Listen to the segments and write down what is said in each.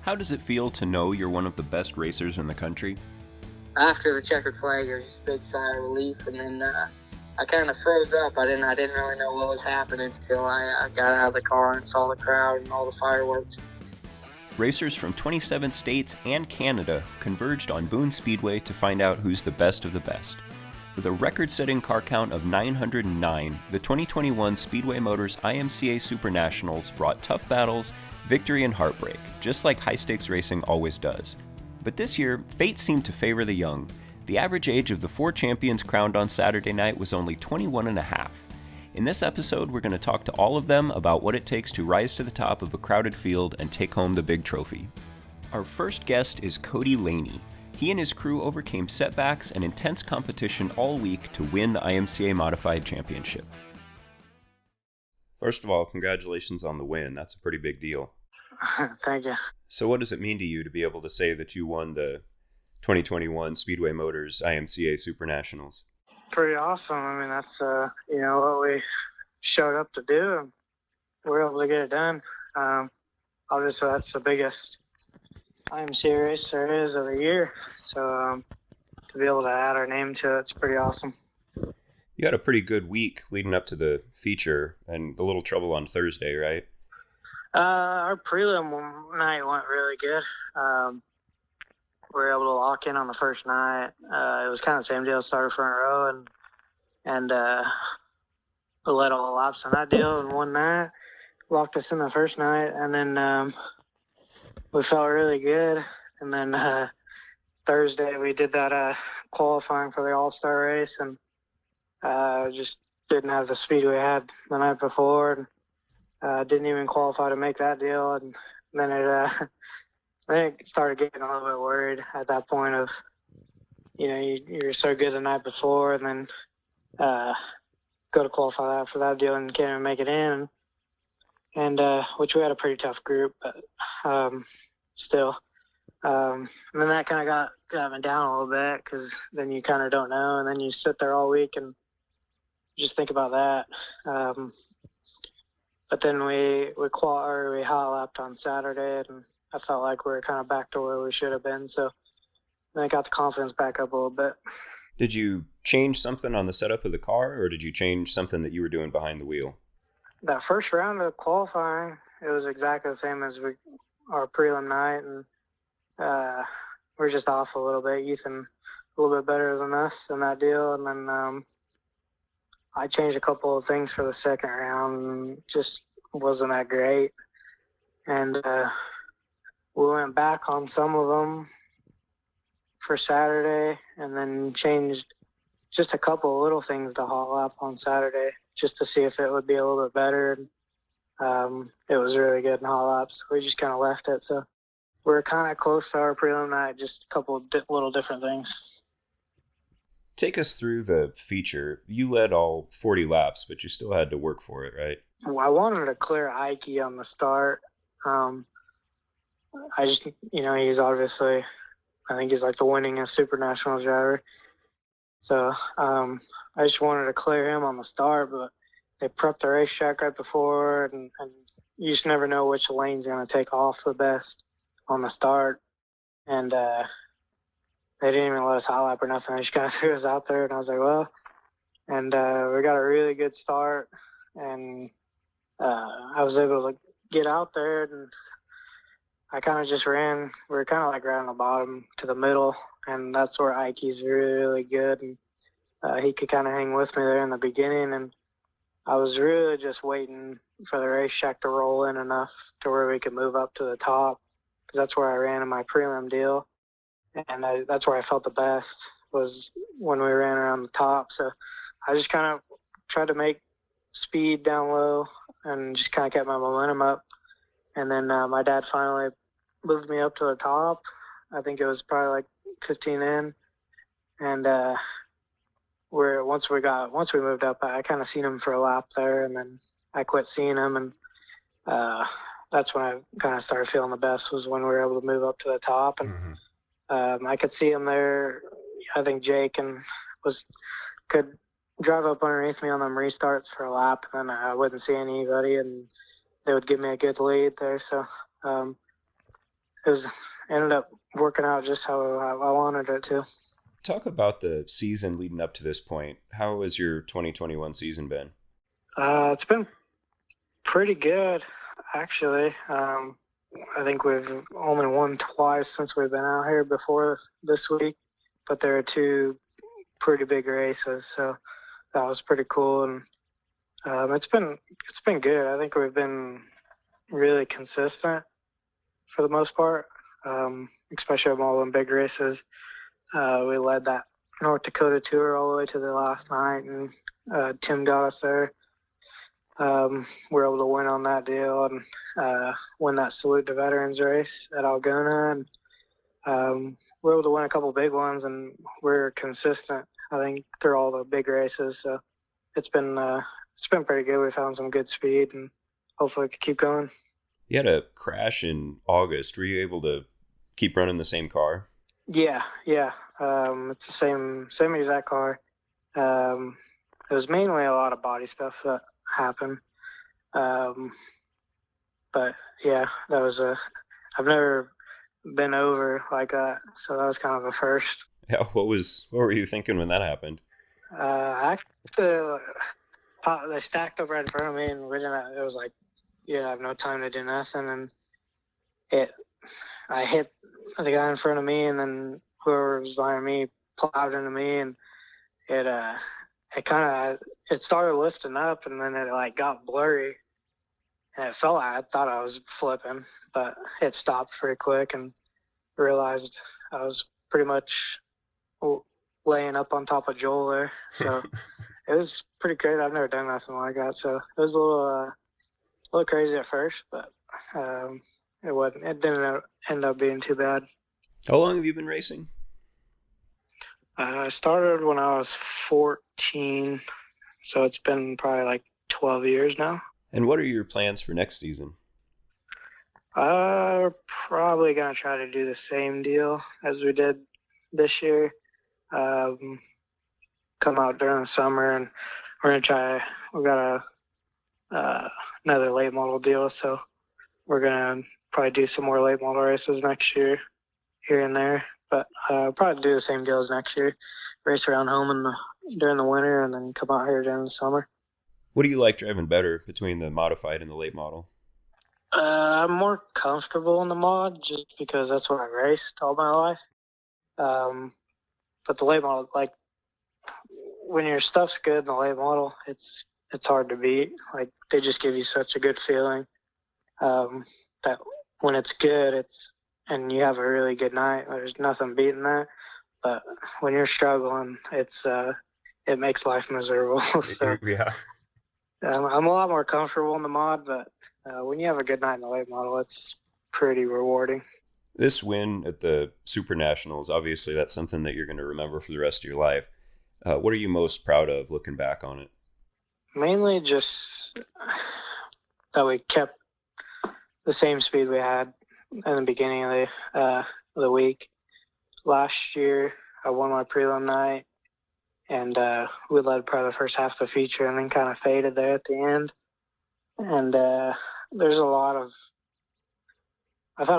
How does it feel to know you're one of the best racers in the country? After the checkered flag, there was just a big sigh of relief, and then I kind of froze up. I didn't really know what was happening until I got out of the car and saw the crowd and all the fireworks. Racers from 27 states and Canada converged on Boone Speedway to find out who's the best of the best. With a record-setting car count of 909, the 2021 Speedway Motors IMCA Super Nationals brought tough battles, victory, and heartbreak, just like high-stakes racing always does. But this year, fate seemed to favor the young. The average age of the 4 champions crowned on Saturday night was only 21 and a half. In this episode, we're going to talk to all of them about what it takes to rise to the top of a crowded field and take home the big trophy. Our first guest is Cody Laney. He and his crew overcame setbacks and intense competition all week to win the IMCA Modified Championship. First of all, congratulations on the win. That's a pretty big deal. Thank you. So what does it mean to you to be able to say that you won the 2021 Speedway Motors IMCA Super Nationals? Pretty awesome. I mean, that's what we showed up to do, and we were able to get it done. Obviously, that's the biggest IMCA race there is of the year. So to be able to add our name to it's pretty awesome. You had a pretty good week leading up to the feature and a little trouble on Thursday, right? Our prelim night went really good. We were able to lock in on the first night. It was kind of the same deal, started front row, and we led all the laps on that deal in one night. Locked us in the first night, and then we felt really good. And then Thursday we did that qualifying for the All-Star race, and just didn't have the speed we had the night before, and didn't even qualify to make that deal. And then it started getting a little bit worried at that point of, you're so good the night before, and then go to qualify for that deal and can't even make it in. And which we had a pretty tough group, but still. And then that kind of got me down a little bit, because then you kind of don't know, and then you sit there all week and just think about that. But then we hot lapped on Saturday, and I felt like we were kind of back to where we should have been. So then I got the confidence back up a little bit. Did you change something on the setup of the car, or did you change something that you were doing behind the wheel? That first round of qualifying, it was exactly the same as our prelim night, and we're just off a little bit. Ethan a little bit better than us in that deal, and then I changed a couple of things for the second round, and just wasn't that great. And we went back on some of them for Saturday, and then changed just a couple of little things to hot lap on Saturday, just to see if it would be a little bit better. And it was really good in hot laps. We just kind of left it. So we're kind of close to our prelim night, just a couple of little different things. Take us through the feature. You led all 40 laps, but you still had to work for it, right? Well, I wanted to clear IMCA on the start. I just, he's obviously, I think he's like the winningest Super Nationals driver. So I just wanted to clear him on the start, but they prepped the racetrack right before, and you just never know which lane's going to take off the best on the start. And they didn't even let us hot lap or nothing. They just kind of threw us out there, and I was like, well. And we got a really good start, and I was able to get out there, and I kind of just ran. We were kind of like right on the bottom to the middle, and that's where Ike's really, really good. And he could kind of hang with me there in the beginning, and I was really just waiting for the racetrack to roll in enough to where we could move up to the top, because that's where I ran in my prelim deal, and that's where I felt the best, was when we ran around the top. So I just kind of tried to make speed down low and just kind of kept my momentum up. And then my dad finally moved me up to the top. I think it was probably like 15 in. And once we moved up, I kind of seen him for a lap there, and then I quit seeing him. And that's when I kind of started feeling the best, was when we were able to move up to the top. And I could see him there. I think Jake could drive up underneath me on them restarts for a lap, and then I wouldn't see anybody, and they would give me a good lead there. So it was ended up working out just how I wanted it to. Talk about the season leading up to this point. How has your 2021 season been? It's been pretty good, actually. I think we've only won twice since we've been out here before this week, but there are two pretty big races, so that was pretty cool. And it's been good. I think we've been really consistent for the most part, especially on all them big races. We led that North Dakota tour all the way to the last night, and Tim got us there. We were able to win on that deal and win that Salute to Veterans race at Algona, and we were able to win a couple big ones, and we're consistent, I think, through all the big races. So it's been pretty good. We found some good speed, and hopefully we can keep going. You had a crash in August. Were you able to keep running the same car? Yeah. It's the same exact car. It was mainly a lot of body stuff that happened. But yeah, I've never been over like that, so that was kind of a first. Yeah, what were you thinking when that happened? Actually, they stacked up right in front of me, and it was like, I have no time to do nothing, and I hit the guy in front of me, and then whoever was behind me plowed into me, and it started lifting up, and then it like got blurry, and it felt like I thought I was flipping, but it stopped pretty quick, and realized I was pretty much laying up on top of Joel there. So it was pretty great. I've never done nothing like that, so it was a little crazy at first, but it didn't end up being too bad. How long have you been racing? I started when I was 14, so it's been probably like 12 years now. And what are your plans for next season? We're probably going to try to do the same deal as we did this year. Come out during the summer, and we're going to try. We got another late model deal, so we're going to probably do some more late model races next year, here and there. But probably do the same deal as next year. Race around home during the winter, and then come out here during the summer. What do you like driving better between the modified and the late model? I'm more comfortable in the mod just because that's what I raced all my life. But the late model, like when your stuff's good in the late model, it's hard to beat. Like they just give you such a good feeling that when it's good, and you have a really good night, there's nothing beating that. But when you're struggling, it makes life miserable. So yeah. I'm a lot more comfortable in the mod, but when you have a good night in the late model, it's pretty rewarding. This win at the Super Nationals, obviously that's something that you're going to remember for the rest of your life. What are you most proud of looking back on it? Mainly just that we kept the same speed we had in the beginning of the week. Last year, I won my prelim night, and we led probably the first half of the feature, and then kind of faded there at the end. And I've had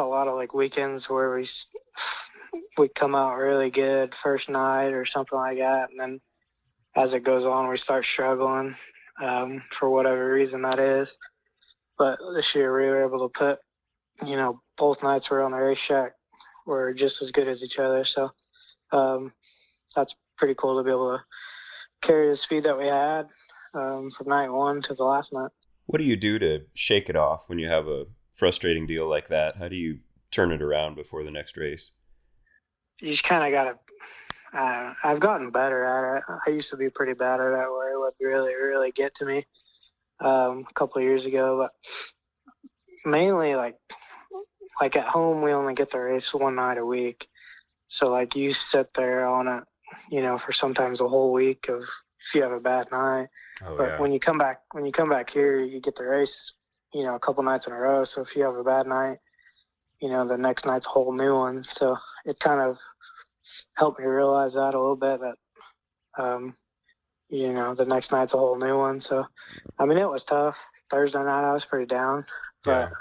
a lot of like weekends where we come out really good first night or something like that, and then as it goes on, we start struggling for whatever reason that is. But this year we were able to put, both nights we're on the racetrack were just as good as each other. So that's pretty cool to be able to carry the speed that we had from night one to the last night. What do you do to shake it off when you have a frustrating deal like that? How do you turn it around before the next race? You just kind of got to I've gotten better at it. I used to be pretty bad at it where it would really, really get to me a couple of years ago. But mainly like at home, we only get the race one night a week. So like you sit there on it, for sometimes a whole week of if you have a bad night. But when you come back here, you get the race, a couple nights in a row. So if you have a bad night, the next night's a whole new one. So it kind of helped me realize that a little bit that, the next night's a whole new one. So, I mean, it was tough. Thursday night, I was pretty down, but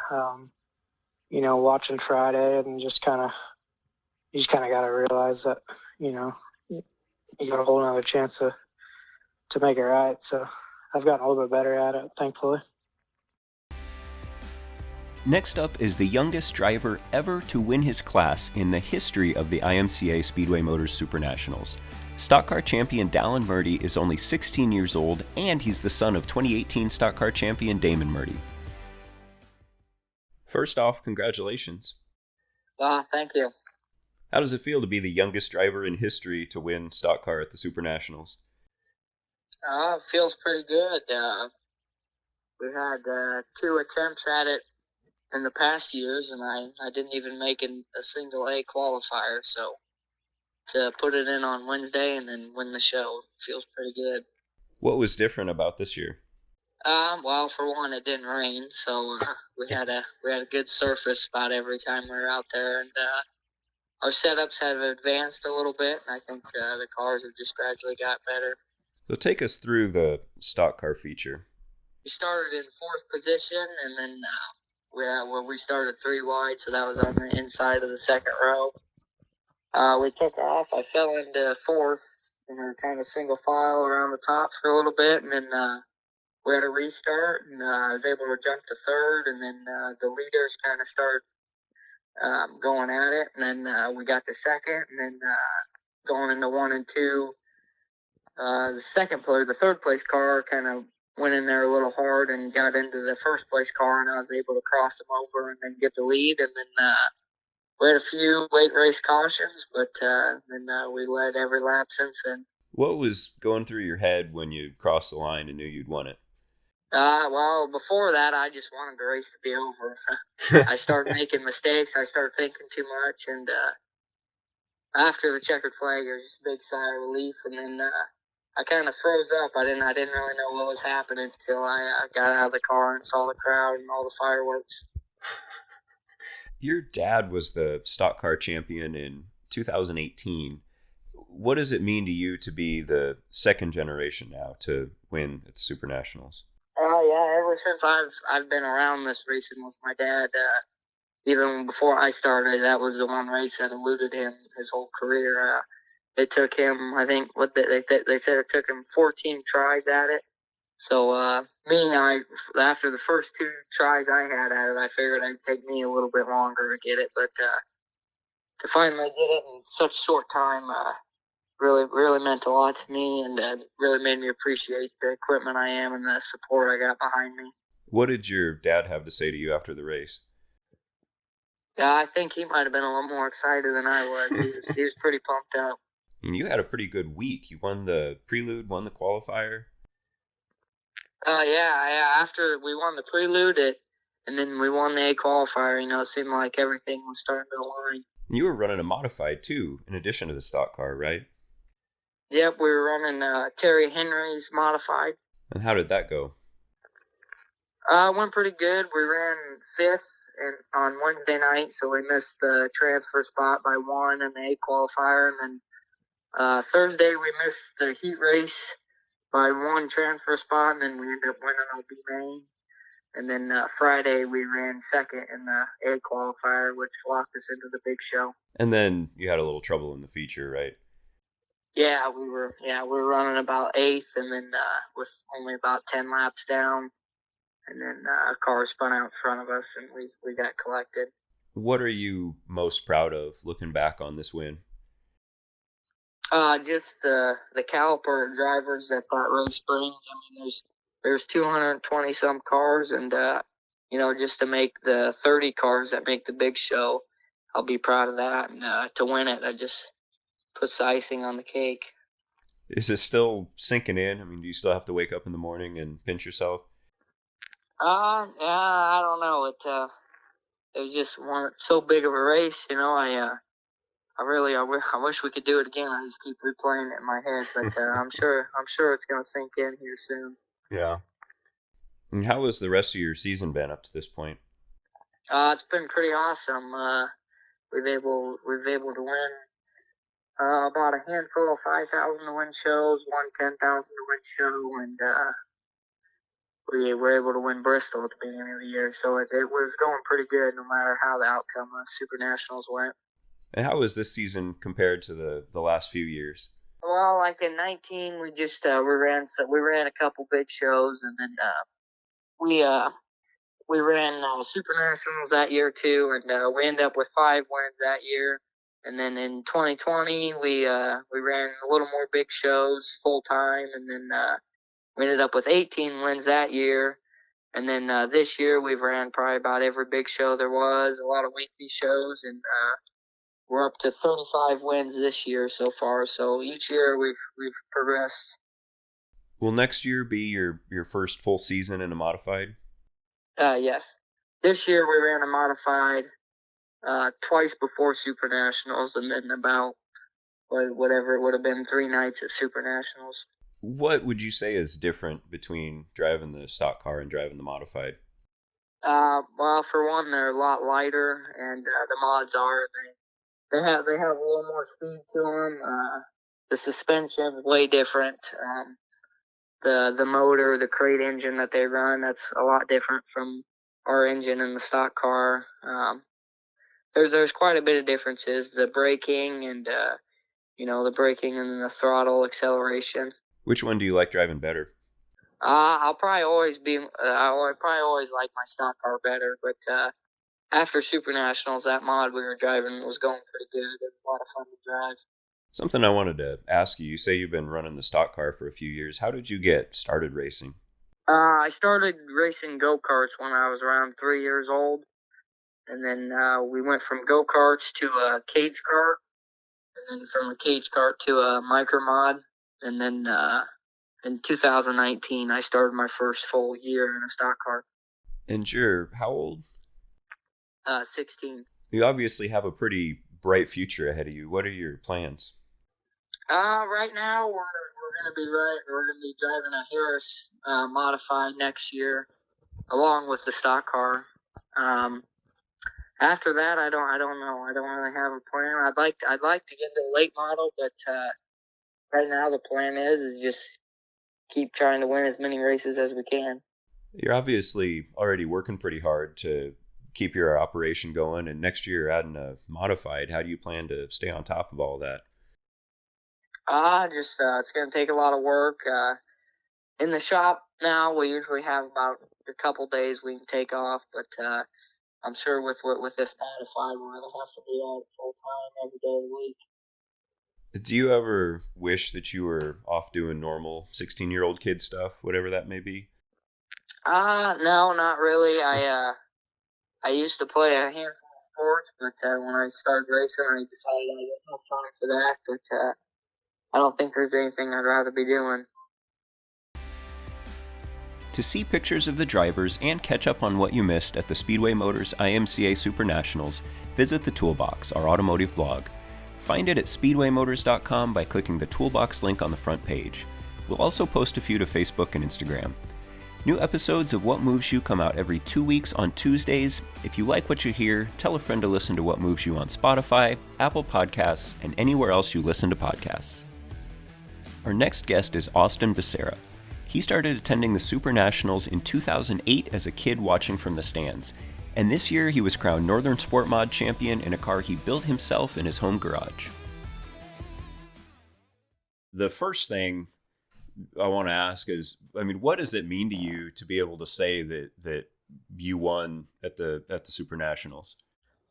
watching Friday and just kind of got to realize that, you got a whole nother chance to make it right. So I've gotten a little bit better at it, thankfully. Next up is the youngest driver ever to win his class in the history of the IMCA Speedway Motors Super Nationals. Stock car champion Dallon Murty is only 16 years old, and he's the son of 2018 stock car champion Dallon Murty. First off, congratulations. Thank you. How does it feel to be the youngest driver in history to win stock car at the Super Nationals? It feels pretty good. We had 2 attempts at it in the past years, and I didn't even make a single A qualifier, so to put it in on Wednesday and then win the show feels pretty good. What was different about this year? Well, for one, it didn't rain, so we had a good surface about every time we were out there, and our setups have advanced a little bit, and I think the cars have just gradually got better. So take us through the stock car feature. We started in 4th position, and then we started 3 wide, so that was on the inside of the second row. We took off. I fell into 4th, and we were kind of single file around the top for a little bit, and then we had a restart, and I was able to jump to 3rd, and then the leaders kind of started going at it, and then we got to 2nd, and then going into 1 and 2. The 3rd place car kind of went in there a little hard and got into the 1st place car, and I was able to cross them over and then get the lead. And then we had a few late race cautions, but then we led every lap since then. What was going through your head when you crossed the line and knew you'd won it? Well, before that, I just wanted the race to be over. I started making mistakes. I started thinking too much, and after the checkered flag, it was just a big sigh of relief. And then I kind of froze up. I didn't really know what was happening until I got out of the car and saw the crowd and all the fireworks. Your dad was the stock car champion in 2018. What does it mean to you to be the second generation now to win at the Super Nationals? Yeah, ever since I've been around this racing with my dad, even before I started, that was the one race that eluded him his whole career. It took him, I think, they said it took him 14 tries at it. So after the first 2 tries I had at it, I figured it'd take me a little bit longer to get it. But to finally get it in such short time really meant a lot to me, and really made me appreciate the equipment I am and the support I got behind me. What did your dad have to say to you after the race? Yeah, I think he might have been a little more excited than I was. He was pretty pumped up. And you had a pretty good week. You won the prelude, won the qualifier. Yeah. After we won the prelude, and then we won the A qualifier, it seemed like everything was starting to align. You were running a modified too, in addition to the stock car, right? Yep, we were running Terry Henry's modified. And how did that go? Went pretty good. We ran 5th on Wednesday night, so we missed the transfer spot by 1 in the A qualifier, and then Thursday we missed the heat race by 1 transfer spot, and then we ended up winning OB main. And then Friday we ran 2nd in the A qualifier, which locked us into the big show. And then you had a little trouble in the feature, right? Yeah, we were running about 8th, and then with only about 10 laps down, and then a car spun out in front of us, and we got collected. What are you most proud of looking back on this win? Just the caliper drivers that race brings. I mean, there's 220 some cars, and just to make the 30 cars that make the big show, I'll be proud of that. And to win it, that just puts the icing on the cake. Is it still sinking in? I mean, do you still have to wake up in the morning and pinch yourself? Yeah, I don't know. It was just so big of a race, I wish we could do it again. I just keep replaying it in my head, but I'm sure it's gonna sink in here soon. Yeah. And how has the rest of your season been up to this point? It's been pretty awesome. We've able to win about a handful of 5,000 to win shows, one 10,000 to win show, and we were able to win Bristol at the beginning of the year. So it was going pretty good no matter how the outcome of Super Nationals went. And how was this season compared to the last few years? Well, like in 19, we just we ran a couple big shows, and then we ran Super Nationals that year too, and we ended up with 5 wins that year. And then in 2020, we ran a little more big shows full time, and then we ended up with 18 wins that year. And then this year we've ran probably about every big show there was, a lot of weekly shows, and we're up to 35 wins this year so far. So each year we've progressed. Will next year be your first full season in a modified? Yes. This year we ran a modified twice before Super Nationals, and then about whatever it would have been 3 nights at Super Nationals. What would you say is different between driving the stock car and driving the modified? Well, for one, they're a lot lighter, and the mods are they have a little more speed to them. The suspension's way different. The motor, the crate engine that they run, that's a lot different from our engine in the stock car. There's quite a bit of differences. The braking and the braking and the throttle acceleration. Which one do you like driving better? I'll probably always like my stock car better, but after Super Nationals, that mod we were driving was going pretty good. It was a lot of fun to drive. Something I wanted to ask you. You say you've been running the stock car for a few years. How did you get started racing? I started racing go-karts when I was around 3 years old, and then we went from go-karts to a cage kart, and then from a cage kart to a micro mod, and then in 2019 I started my first full year in a stock car. And you're how old? 16. You obviously have a pretty bright future ahead of you. What are your plans? Right now we're gonna be driving a Harris modified next year, along with the stock car. After that, I don't know. I don't really have a plan. I'd like to get the late model, but right now the plan is just keep trying to win as many races as we can. You're obviously already working pretty hard to keep your operation going, and next year you're adding a modified. How do you plan to stay on top of all that? It's going to take a lot of work. In the shop now, we usually have about a couple days we can take off, but I'm sure with this modified, we're going to have to be on full time every day of the week. Do you ever wish that you were off doing normal 16-year-old kid stuff, whatever that may be? No, not really. I used to play a handful of sports, but when I started racing, I decided I didn't have time for that. But I don't think there's anything I'd rather be doing. To see pictures of the drivers and catch up on what you missed at the Speedway Motors IMCA Super Nationals, visit the Toolbox, our automotive blog. Find it at speedwaymotors.com by clicking the Toolbox link on the front page. We'll also post a few to Facebook and Instagram. New episodes of What Moves You come out every 2 weeks on Tuesdays. If you like what you hear, tell a friend to listen to What Moves You on Spotify, Apple Podcasts, and anywhere else you listen to podcasts. Our next guest is Austen Becerra. He started attending the Super Nationals in 2008 as a kid watching from the stands, and this year he was crowned Northern Sport Mod champion in a car he built himself in his home garage. The first thing I want to ask is, what does it mean to you to be able to say that you won at the Super Nationals?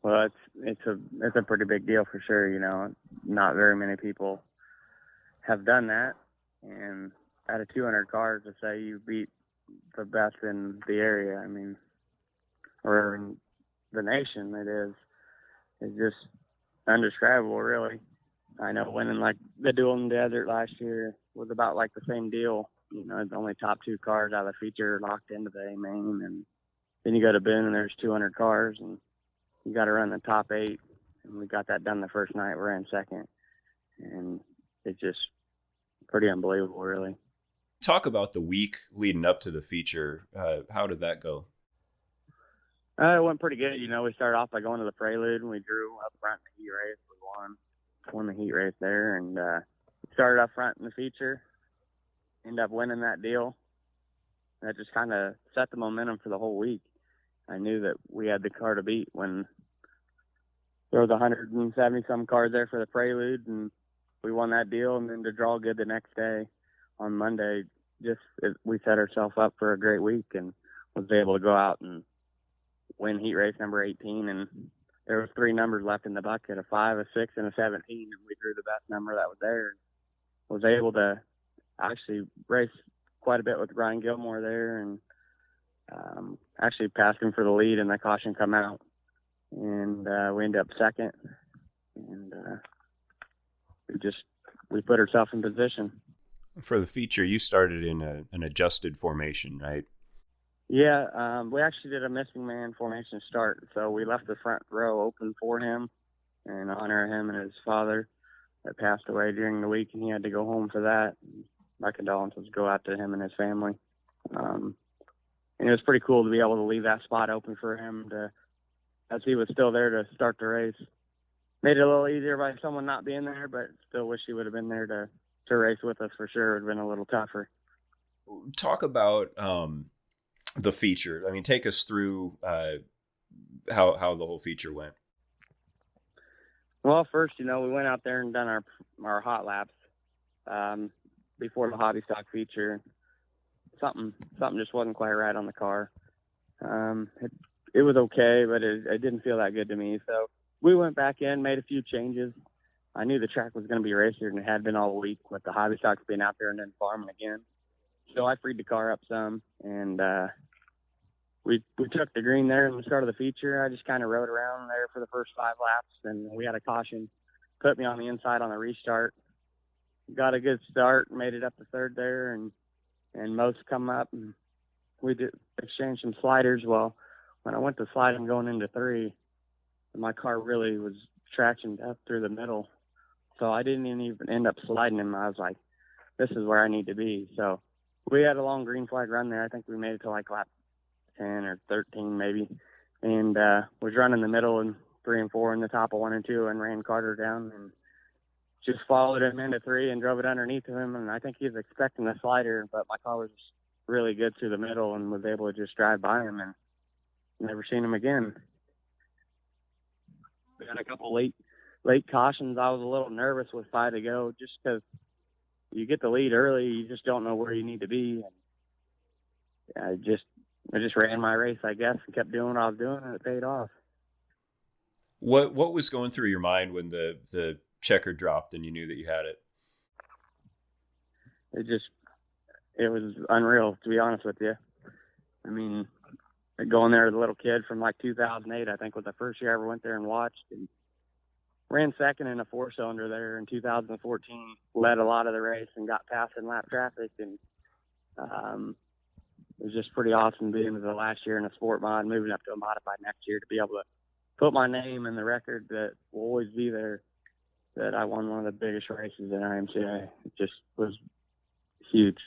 Well, it's a pretty big deal for sure. Not very many people have done that, and out of 200 cars to say you beat the best in the area, or in the nation, it's just undescribable, really. I know winning like the duel in the desert last year was about like the same deal. The only top 2 cars out of the feature locked into the A main, and then you go to Boone and there's 200 cars, and you got to run the top 8, and we got that done the first night. We're in second, and it's just pretty unbelievable, really. Talk about the week leading up to the feature. How did that go? It went pretty good. We started off by going to the Prelude, and we drew up front in the heat race. We won the heat race there, and started up front in the feature. Ended up winning that deal. that just kind of set the momentum for the whole week. I knew that we had the car to beat when there was 170 some cars there for the prelude, and we won that deal. And then to draw good the next day on Monday, we set ourselves up for a great week and was able to go out and win heat race number 18. And there was 3 numbers left in the bucket, a 5, a 6, and a 17. And we drew the best number that was there. Was able to actually race quite a bit with Ryan Gilmore there, and actually passed him for the lead, and the caution come out, and we ended up second, and we put ourselves in position. For the feature, you started in an adjusted formation, right? Yeah, we actually did a missing man formation start, so we left the front row open for him and honor him and his father that passed away during the week, and he had to go home for that. My condolences go out to him and his family. And it was pretty cool to be able to leave that spot open for him as he was still there to start the race. Made it a little easier by someone not being there, but still wish he would have been there to race with us for sure. It would have been a little tougher. Talk about the feature. I mean, take us through how the whole feature went. Well, first, we went out there and done our hot laps before the hobby stock feature. Something just wasn't quite right on the car. It was okay, but it didn't feel that good to me. So we went back in, made a few changes. I knew the track was going to be racier than it had been all week with the hobby stocks being out there and then farming again. So I freed the car up some, and we took the green there in the start of the feature. I just kind of rode around there for the first 5 laps, and we had a caution put me on the inside on the restart. Got a good start, made it up to third there, and most come up, and we did exchange some sliders. Well, when I went to sliding going into 3, my car really was traction up through the middle, so I didn't even end up sliding him. I was like, this is where I need to be. So we had a long green flag run there. I think we made it to like lap 10 or 13 maybe, and was running the middle and 3 and 4 in the top of 1 and 2, and ran Carter down and just followed him into 3 and drove it underneath him. And I think he was expecting the slider, but my car was really good through the middle and was able to just drive by him, and never seen him again. We had a couple late cautions. I was a little nervous with 5 to go, just because you get the lead early, you just don't know where you need to be. And I just ran my race, I guess, and kept doing what I was doing, and it paid off. What was going through your mind when the checker dropped and you knew that you had it? It was unreal, to be honest with you. I mean, going there as a little kid from like 2008, I think was the first year I ever went there and watched, and ran second in a 4-cylinder there in 2014, led a lot of the race and got past in lap traffic. And it was just pretty awesome being the last year in a sport mod, moving up to a modified next year, to be able to put my name in the record that will always be there, that I won one of the biggest races in IMCA. It just was huge.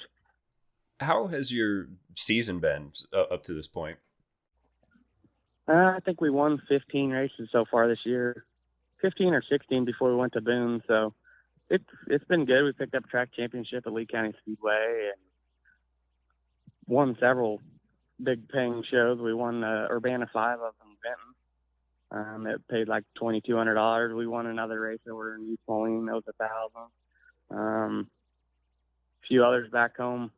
How has your season been up to this point? I think we won 15 races so far this year, 15 or 16 before we went to Boone. So it's been good. We picked up a track championship at Lee County Speedway and won several big paying shows. We won the Urbana 5 up in Benton. It paid like $2,200. We won another race over in East Moline. That was $1,000. A few others back home.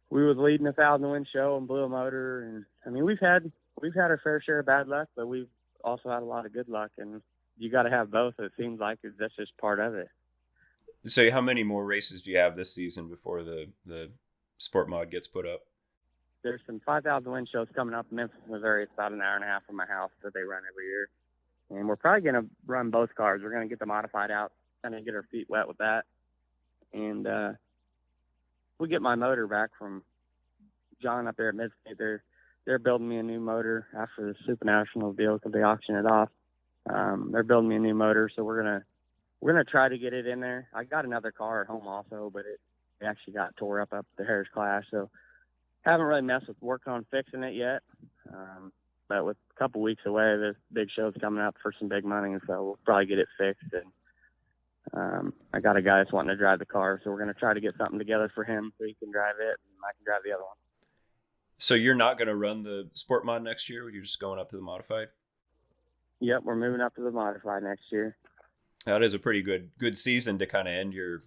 We was leading a 1,000-win show and blew a motor. And I mean, we've had our fair share of bad luck, but we've also had a lot of good luck. And you got to have both. It seems like that's just part of it. So, how many more races do you have this season before the sport mod gets put up? There's some 5,000-win shows coming up in Memphis, Missouri. It's about an hour and a half from my house that they run every year. And we're probably going to run both cars. We're going to get the modified out, kind of get our feet wet with that. And we get my motor back from John up there at Midstate. They're building me a new motor after the Super Nationals deal because they auction it off. They're building me a new motor, so we're gonna try to get it in there. I got another car at home also, but it actually got tore up the Harris Clash, so haven't really messed with working on fixing it yet. But with a couple weeks away, there's big shows coming up for some big money, so we'll probably get it fixed and I got a guy that's wanting to drive the car, so we're going to try to get something together for him so he can drive it and I can drive the other one. So you're not going to run the Sport Mod next year? You're just going up to the Modified? Yep, we're moving up to the Modified next year. That is a pretty good season to kind of end your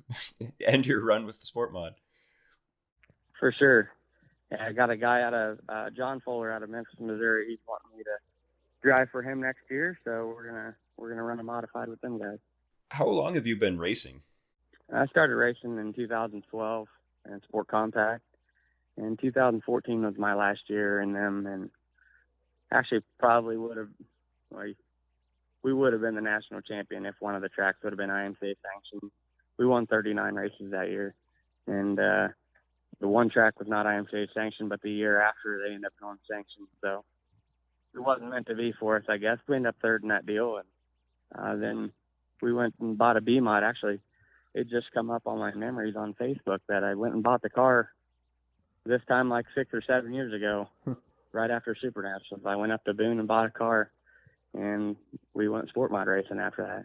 end your run with the Sport Mod. For sure. Yeah, I got a guy out of John Fuller out of Memphis, Missouri. He's wanting me to drive for him next year, so we're gonna run a Modified with them guys. How long have you been racing? I started racing in 2012 in Sport Compact, and 2014 was my last year in them, and actually probably we would have been the national champion if one of the tracks would have been IMCA sanctioned. We won 39 races that year, and the one track was not IMCA sanctioned, but the year after they ended up going sanctioned, so it wasn't meant to be for us, I guess. We ended up third in that deal, and then we went and bought a B-Mod. Actually, it just come up on my memories on Facebook that I went and bought the car this time like 6 or 7 years ago, right after Super Nationals. I went up to Boone and bought a car, and we went Sport Mod racing after that.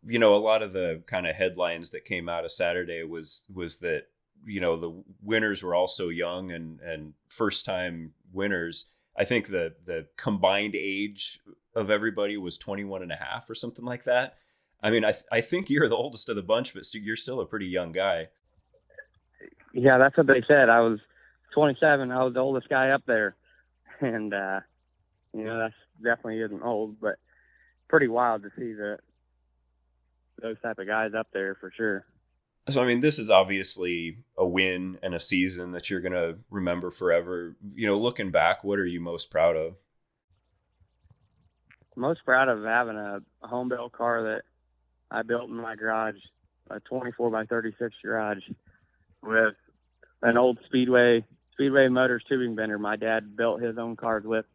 You know, a lot of the kind of headlines that came out of Saturday was that, you know, the winners were all so young and first time winners. I think the combined age of everybody was 21 and a half or something like that. I mean, I think you're the oldest of the bunch, but you're still a pretty young guy. Yeah, that's what they said. I was 27. I was the oldest guy up there. And, you know, that's definitely isn't old, but pretty wild to see those type of guys up there for sure. So, I mean, this is obviously a win and a season that you're going to remember forever. You know, looking back, what are you most proud of? Most proud of having a home-built car that I built in my garage, a 24 by 36 garage with an old Speedway Motors tubing bender my dad built his own cars with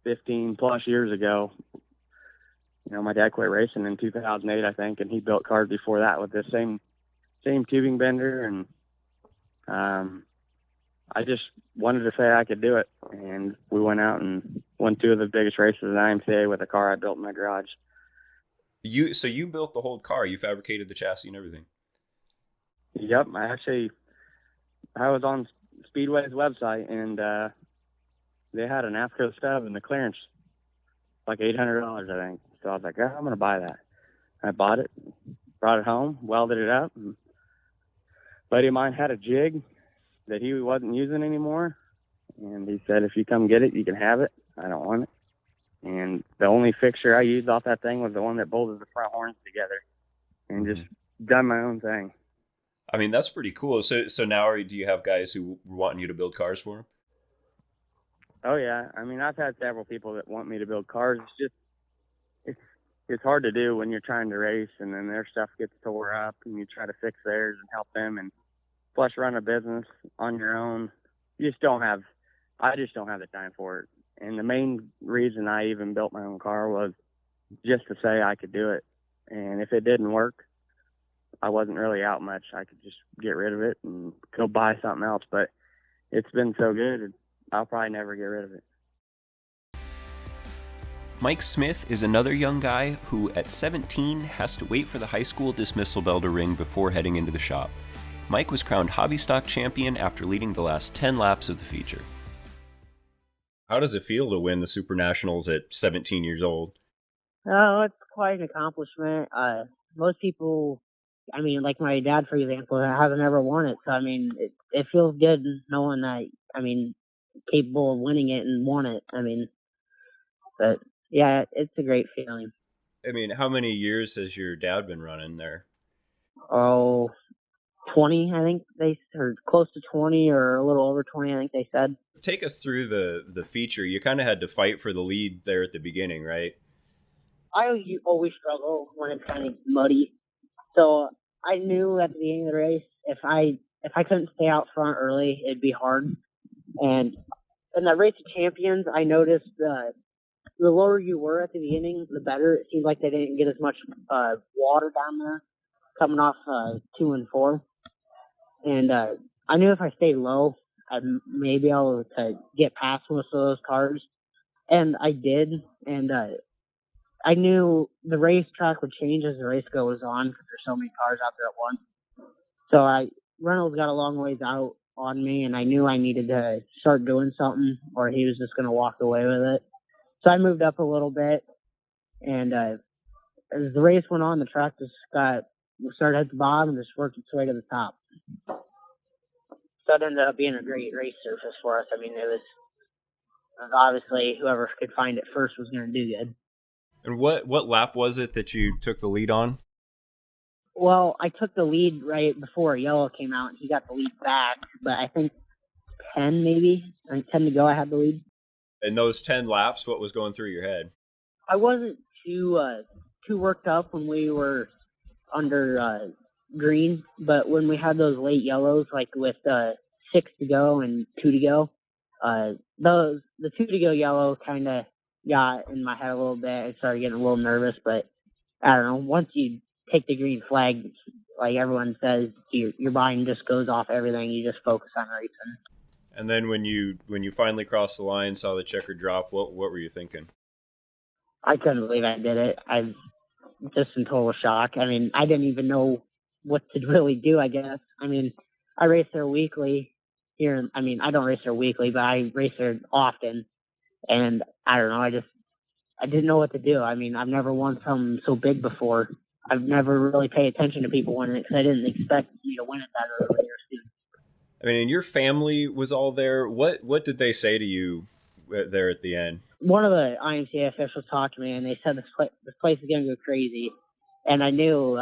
15 plus years ago. You know, my dad quit racing in 2008, I think, and he built cars before that with this same tubing bender. And I just wanted to say I could do it. And we went out and won 2 of the biggest races in IMCA with a car I built in my garage. So you built the whole car. You fabricated the chassis and everything. Yep. I was on Speedway's website, and they had an AFCO stub in the clearance, like $800, I think. So I was like, I'm going to buy that. I bought it, brought it home, welded it up. And a buddy of mine had a jig that he wasn't using anymore. And he said, if you come get it, you can have it. I don't want it. And the only fixture I used off that thing was the one that bolted the front horns together, and just done my own thing. I mean, that's pretty cool. So now do you have guys who want you to build cars for them? Oh yeah. I mean, I've had several people that want me to build cars. It's hard to do when you're trying to race and then their stuff gets tore up and you try to fix theirs and help them, and plus run a business on your own. I just don't have the time for it. And the main reason I even built my own car was just to say I could do it. And if it didn't work, I wasn't really out much. I could just get rid of it and go buy something else. But it's been so good, I'll probably never get rid of it. Mike Smith is another young guy who, at 17, has to wait for the high school dismissal bell to ring before heading into the shop. Mike was crowned hobby stock champion after leading the last 10 laps of the feature. How does it feel to win the Super Nationals at 17 years old? Oh, it's quite an accomplishment. Most people, I mean, like my dad, for example, hasn't ever won it. So, I mean, it feels good knowing that, I mean, capable of winning it and won it. I mean, but yeah, it's a great feeling. I mean, how many years has your dad been running there? Oh, 20, I think or close to 20 or a little over 20, I think they said. Take us through the feature. You kind of had to fight for the lead there at the beginning, right? I always struggle when it's kind of muddy. So I knew at the beginning of the race, if I couldn't stay out front early, it'd be hard. And in that race of champions, I noticed the lower you were at the beginning, the better. It seemed like they didn't get as much water down there coming off 2 and 4. And I knew if I stayed low, I'd maybe able to get past most of those cars. And I did. And I knew the racetrack would change as the race goes on because there's so many cars out there at once. So Reynolds got a long ways out on me, and I knew I needed to start doing something, or he was just going to walk away with it. So I moved up a little bit, and as the race went on, the track just started at the bottom and just worked its way to the top. So it ended up being a great race surface for us. I mean, it was obviously whoever could find it first was going to do good. And what lap was it that you took the lead on? Well, I took the lead right before yellow came out, and he got the lead back. But I think 10 maybe, I think 10 to go, I had the lead. In those 10 laps, what was going through your head? I wasn't too worked up when we were under green, but when we had those late yellows, like with 6 to go and 2 to go, the 2 to go yellow kind of got in my head a little bit. I started getting a little nervous, but I don't know. Once you take the green flag, like everyone says, your mind just goes off everything. You just focus on racing. And then when you finally crossed the line, saw the checker drop, what were you thinking? I couldn't believe I did it. I just in total shock. I mean, I didn't even know what to really do, I guess. I mean, I race there weekly here. I mean, I don't race there weekly, but I race there often. And I don't know, I didn't know what to do. I mean, I've never won something so big before. I've never really paid attention to people winning it because I didn't expect me to win it that early or soon. I mean, and your family was all there. What did they say to you there at the end? One of the IMCA officials talked to me, and they said this place is going to go crazy. And I knew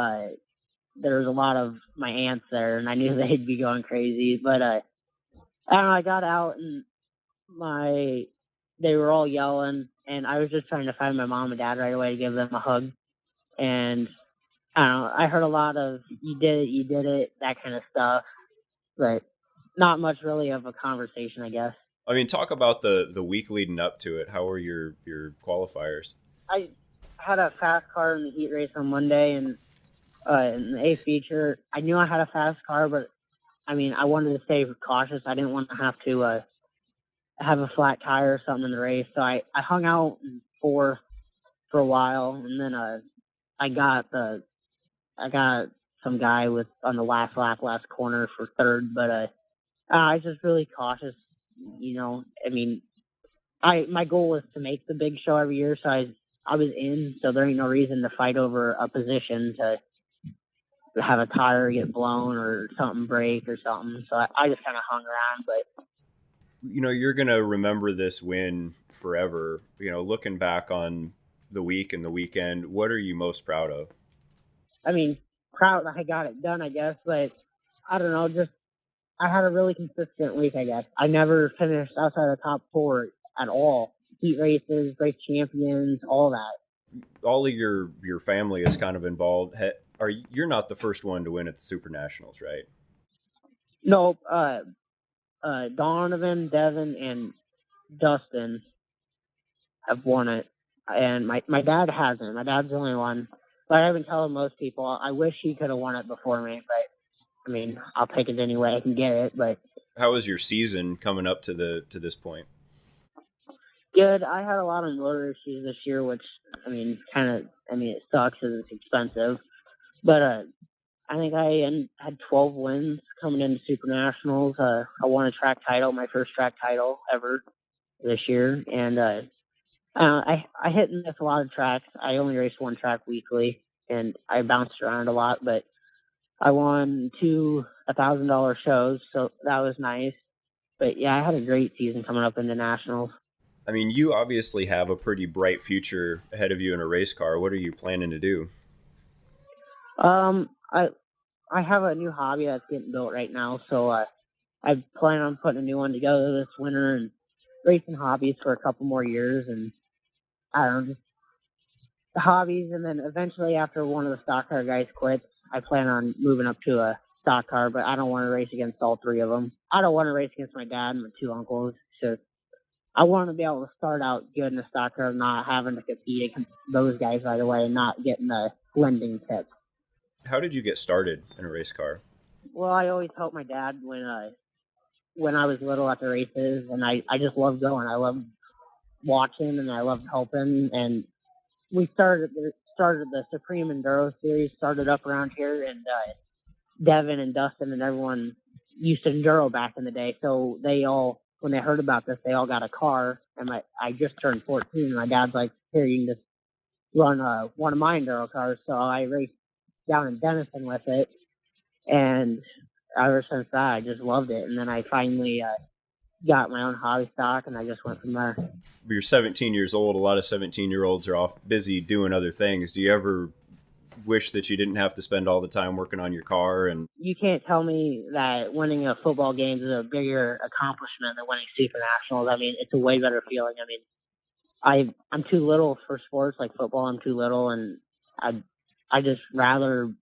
there was a lot of my aunts there, and I knew they'd be going crazy. But I don't know, I got out, and they were all yelling, and I was just trying to find my mom and dad right away to give them a hug. And I don't know, I heard a lot of, you did it, that kind of stuff. But not much really of a conversation, I guess. I mean, talk about the week leading up to it. How were your qualifiers? I had a fast car in the heat race on Monday, and in the A feature, I knew I had a fast car, but I mean, I wanted to stay cautious. I didn't want to have to have a flat tire or something in the race, so I hung out in fourth for a while, and then I got some guy on the last lap, last corner for third, but I was just really cautious. You know, I mean, my goal was to make the big show every year, so I was in, so there ain't no reason to fight over a position to have a tire get blown or something break or something. So I just kind of hung around. But you know, you're gonna remember this win forever. You know, looking back on the week and the weekend, what are you most proud of? I mean, proud I got it done, I guess, but I don't know, just I had a really consistent week, I guess. I never finished outside the top 4 at all. Heat races, race champions, all that. All of your family is kind of involved. You're not the first one to win at the Super Nationals, right? No, Donovan, Devin, and Dustin have won it, and my dad hasn't. My dad's the only one. But I've been telling most people I wish he could have won it before me, but I mean, I'll take it any way I can get it. But how was your season coming up to this point? Good. I had a lot of motor issues this year, which it sucks because it's expensive. But I think I had 12 wins coming into Super Nationals. I won a track title, my first track title ever this year, and I hit and miss a lot of tracks. I only raced one track weekly, and I bounced around a lot, but I won 2 $1,000 shows, so that was nice. But yeah, I had a great season coming up into Nationals. I mean, you obviously have a pretty bright future ahead of you in a race car. What are you planning to do? I have a new hobby that's getting built right now, so I plan on putting a new one together this winter and racing hobbies for a couple more years, and I don't know, just hobbies, and then eventually after one of the stock car guys quits, I plan on moving up to a stock car, but I don't want to race against all 3 of them. I don't want to race against my dad and my 2 uncles. So I want to be able to start out good in a stock car, not having to compete against those guys right away and not getting the lending tip. How did you get started in a race car? Well, I always helped my dad when I was little at the races, and I just loved going. I loved watching, and I loved helping, and we started the Supreme Enduro Series, started up around here, and Devin and Dustin and everyone used to enduro back in the day. So they all, when they heard about this, they all got a car. And I just turned 14, and my dad's like, here, you can just run one of my enduro cars. So I raced down in Denison with it, and ever since that, I just loved it. And then I finally got my own hobby stock, and I just went from there. You're 17 years old. A lot of 17-year-olds are off busy doing other things. Do you ever wish that you didn't have to spend all the time working on your car? And you can't tell me that winning a football game is a bigger accomplishment than winning Super Nationals. I mean, it's a way better feeling. I mean, I'm too little for sports like football. I'm too little, and I just rather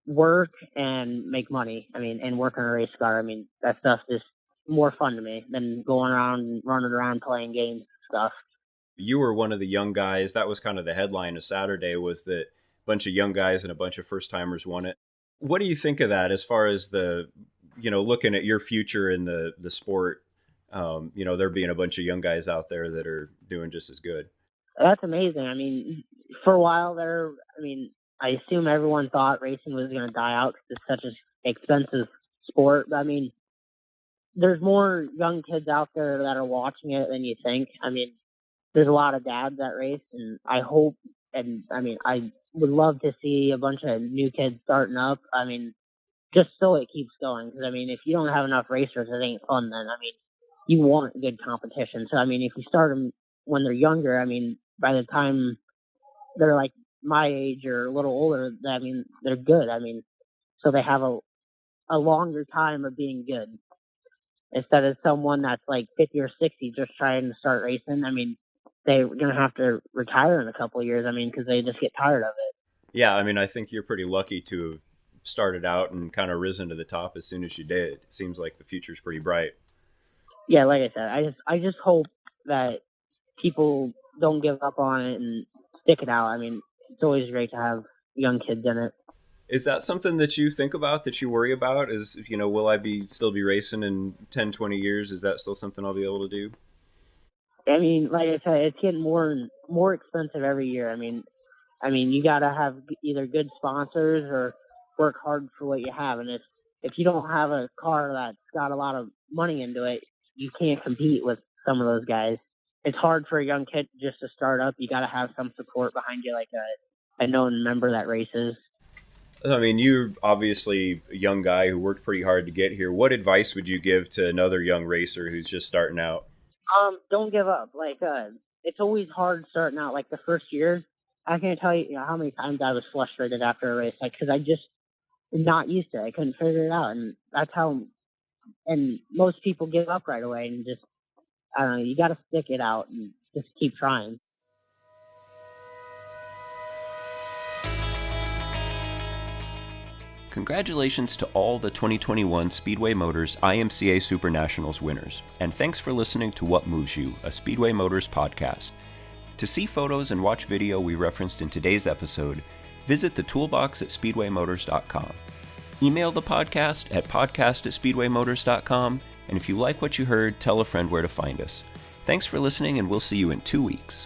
work and make money. I mean, and work on a race car. I mean, that stuff is more fun to me than going around and running around playing games and stuff. You were one of the young guys. That was kind of the headline of Saturday, was that a bunch of young guys and a bunch of first timers won it. What do you think of that as far as the, looking at your future in the sport, there being a bunch of young guys out there that are doing just as good? That's amazing. I mean, for a while there, I assume everyone thought racing was going to die out because it's such an expensive sport. But, I mean, there's more young kids out there that are watching it than you think. I mean, there's a lot of dads that race, and I hope, I would love to see a bunch of new kids starting up. I mean, just so it keeps going. Because, if you don't have enough racers, it ain't fun then. You want good competition. So, if you start them when they're younger, by the time they're like my age or a little older, they're good. So they have a longer time of being good. Instead of someone that's like 50 or 60 just trying to start racing, they're going to have to retire in a couple of years, because they just get tired of it. Yeah, I think you're pretty lucky to have started out and kind of risen to the top as soon as you did. It seems like the future's pretty bright. Yeah, like I said, I just hope that people don't give up on it and stick it out. It's always great to have young kids in it. Is that something that you think about, that you worry about? Is, will I still be racing in 10, 20 years? Is that still something I'll be able to do? Like I said, it's getting more and more expensive every year. You got to have either good sponsors or work hard for what you have. And if you don't have a car that's got a lot of money into it, you can't compete with some of those guys. It's hard for a young kid just to start up. You got to have some support behind you, like a known member that races. You're obviously a young guy who worked pretty hard to get here. What advice would you give to another young racer who's just starting out? Don't give up. It's always hard starting out. Like the first year, I can't tell you, how many times I was frustrated after a race, because I just am not used to it. I couldn't figure it out, and that's how. And most people give up right away, and just, I don't know. You got to stick it out and just keep trying. Congratulations to all the 2021 Speedway Motors IMCA Super Nationals winners, and thanks for listening to What Moves You, a Speedway Motors podcast. To see photos and watch video we referenced in today's episode, visit the toolbox at speedwaymotors.com. Email the podcast at podcast@speedwaymotors.com, and if you like what you heard, tell a friend where to find us. Thanks for listening, and we'll see you in 2 weeks.